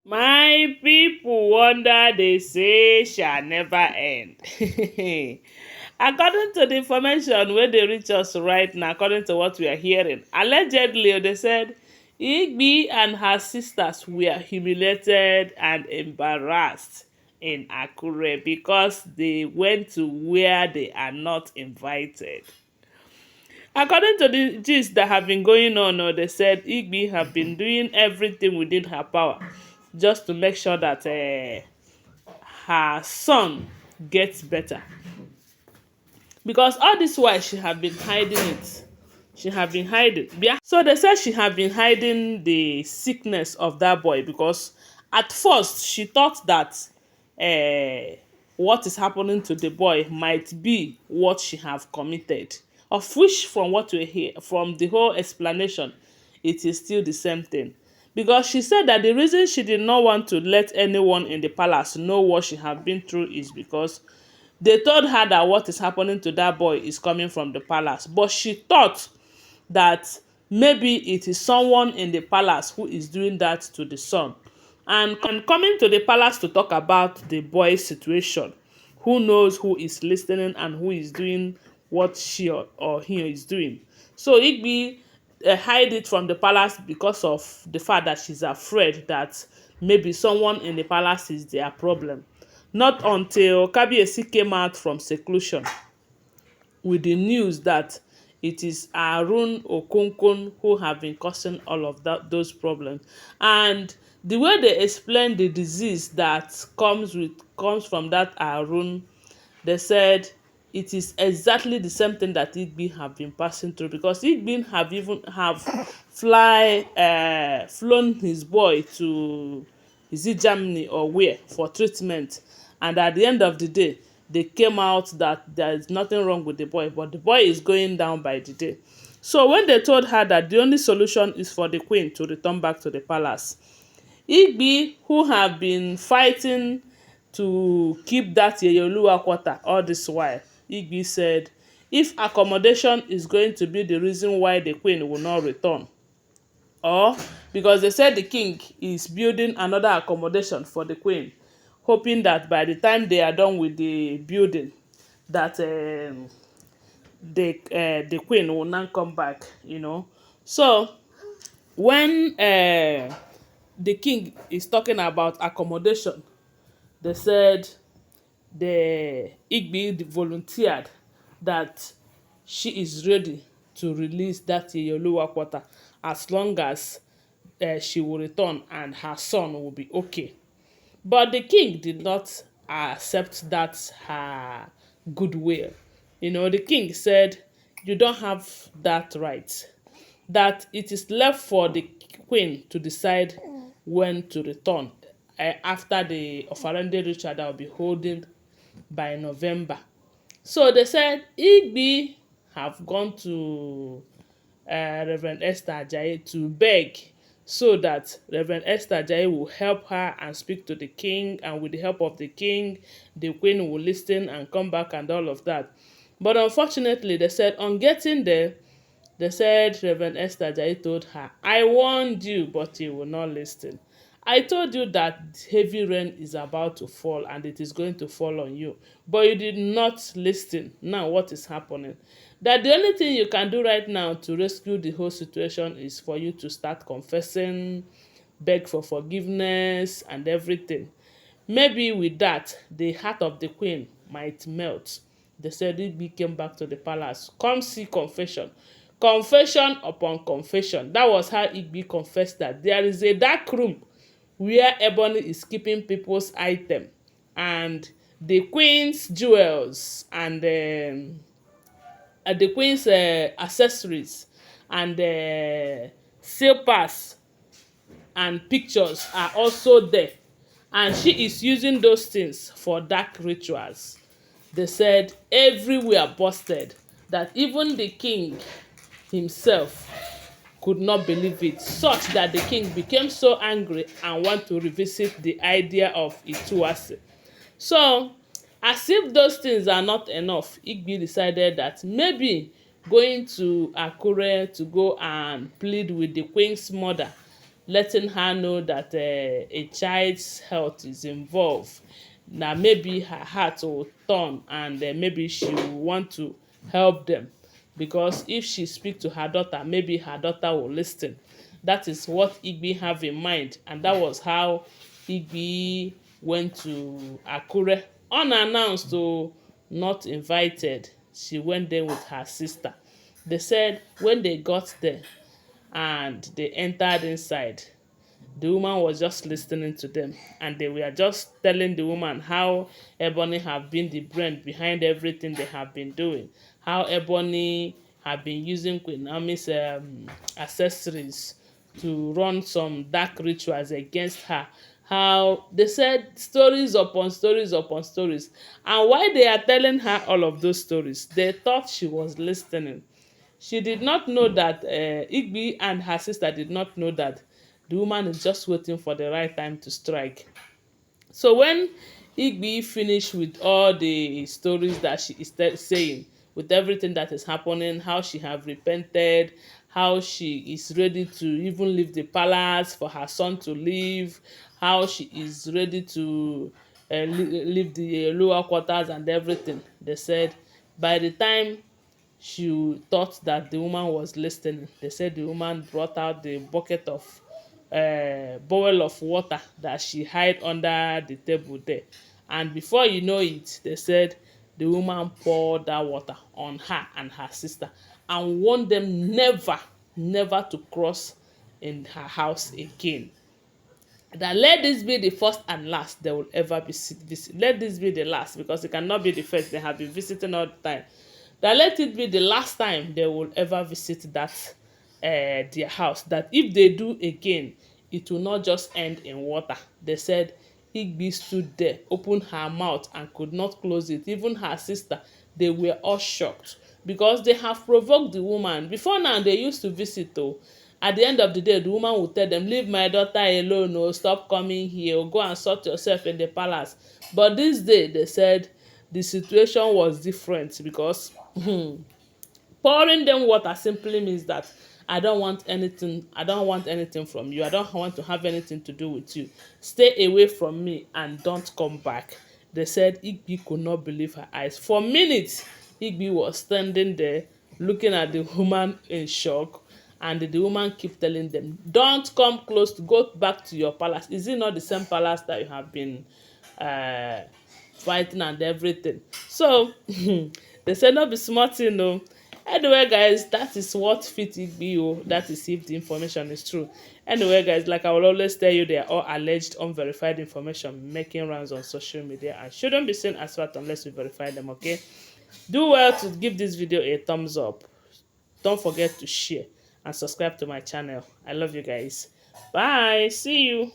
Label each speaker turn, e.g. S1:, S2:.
S1: My people wonder they say shall never end. According to the information where they reach us right now, according to what we are hearing, allegedly they said Igbi and her sisters were humiliated and embarrassed in Akure because they went to where they are not invited. According to the gist that have been going on, they said Igbi have been doing everything within her power just to make sure that her son gets better. Because all this while she have been hiding it. She have been hiding. Yeah. So they said she have been hiding the sickness of that boy because at first she thought that what is happening to the boy might be what she have committed. Of which, from what we hear, from the whole explanation, it is still the same thing. Because she said that the reason she did not want to let anyone in the palace know what she had been through is because they told her that what is happening to that boy is coming from the palace. But she thought that maybe it is someone in the palace who is doing that to the son. And coming to the palace to talk about the boy's situation, who knows who is listening and who is doing what she or he is doing. So Igbi hide it from the palace because of the fact that she's afraid that maybe someone in the palace is their problem. Not until Kabiyesi came out from seclusion with the news that it is Arun Okonkon who have been causing all of those problems. And the way they explain the disease that comes from that Arun, they said it is exactly the same thing that Igbi have been passing through, because Igbi have even have flown his boy to, is it Germany or where, for treatment, and at the end of the day they came out that there is nothing wrong with the boy, but the boy is going down by the day. So when they told her that the only solution is for the queen to return back to the palace, Igbi, who have been fighting to keep that Yeyoluwa quarter all this while, Igbi said if accommodation is going to be the reason why the queen will not return, or because they said the king is building another accommodation for the queen, hoping that by the time they are done with the building, that the queen will now come back, So when the king is talking about accommodation, they said the Igbi volunteered that she is ready to release that Yeyoluwa quarter as long as she will return and her son will be okay. But the king did not accept that her goodwill. The king said, you don't have that right. That it is left for the queen to decide when to return after the Ofarende ritual that will be holding by November. So they said Igbi have gone to Reverend Esther Ajayi to beg so that Reverend Esther Ajayi will help her and speak to the king, and with the help of the king, the queen will listen and come back and all of that. But unfortunately, they said on getting there, they said Reverend Esther Ajayi told her, I warned you, but you will not listen. I told you that heavy rain is about to fall and it is going to fall on you, but you did not listen. Now what is happening? That the only thing you can do right now to rescue the whole situation is for you to start confessing, beg for forgiveness and everything. Maybe with that, the heart of the queen might melt. They said Igbi came back to the palace. Come see confession. Confession upon confession. That was how Igbi confessed that there is a dark room where Ebony is keeping people's item, and the queen's jewels and the queen's accessories and slippers and pictures are also there, and she is using those things for dark rituals. They said everywhere busted, that even the king himself could not believe it, such that the king became so angry and want to revisit the idea of Ituase. So, as if those things are not enough, Igbi decided that maybe going to Akure to go and plead with the queen's mother, letting her know that a child's health is involved. Now maybe her heart will turn, and maybe she will want to help them, because if she speak to her daughter, maybe her daughter will listen. That is what Igbi have in mind, and that was how Igbi went to Akure unannounced, o, not invited. She went there with her sister. They said when they got there and they entered inside, the woman was just listening to them, and they were just telling the woman how Ebony have been the brain behind everything they have been doing, how Ebony have been using Queen Naomi's accessories to run some dark rituals against her. How they said stories upon stories upon stories, and while they are telling her all of those stories, they thought she was listening. She did not know that Igbi and her sister did not know that the woman is just waiting for the right time to strike. So when Igbi finished with all the stories that she is saying, with everything that is happening, how she have repented, how she is ready to even leave the palace for her son to live, how she is ready to leave the lower quarters and everything, they said by the time she thought that the woman was listening, they said the woman brought out the bucket of bowl of water that she hid under the table there, and before you know it, they said the woman poured that water on her and her sister and warned them never to cross in her house again. That let this be the first and last they will ever visit. Let this be the last, because it cannot be the first. They have been visiting all the time. That let it be the last time they will ever visit that their house. That if they do again, it will not just end in water. They said Igbi stood there, opened her mouth and could not close it. Even her sister, they were all shocked, because they have provoked the woman. Before now, they used to visit, though. At the end of the day, the woman will tell them, leave my daughter alone, or stop coming here, or go and sort yourself in the palace. But this day, they said the situation was different, because pouring them water simply means that I don't want anything from you. I don't want to have anything to do with you. Stay away from me and don't come back. They said Igbi could not believe her eyes. For minutes, Igbi was standing there looking at the woman in shock, and the woman keep telling them, don't come close, to go back to your palace. Is it not the same palace that you have been uh fighting and everything? So they said no be small thing, no. Anyway guys, that is what fit Igbi, oh, that is if the information is true. Anyway guys, like I will always tell you, they are all alleged unverified information making rounds on social media and shouldn't be seen as fact unless we verify them. Okay, do well to give this video a thumbs up. Don't forget to share and subscribe to my channel. I love you guys. Bye. See you.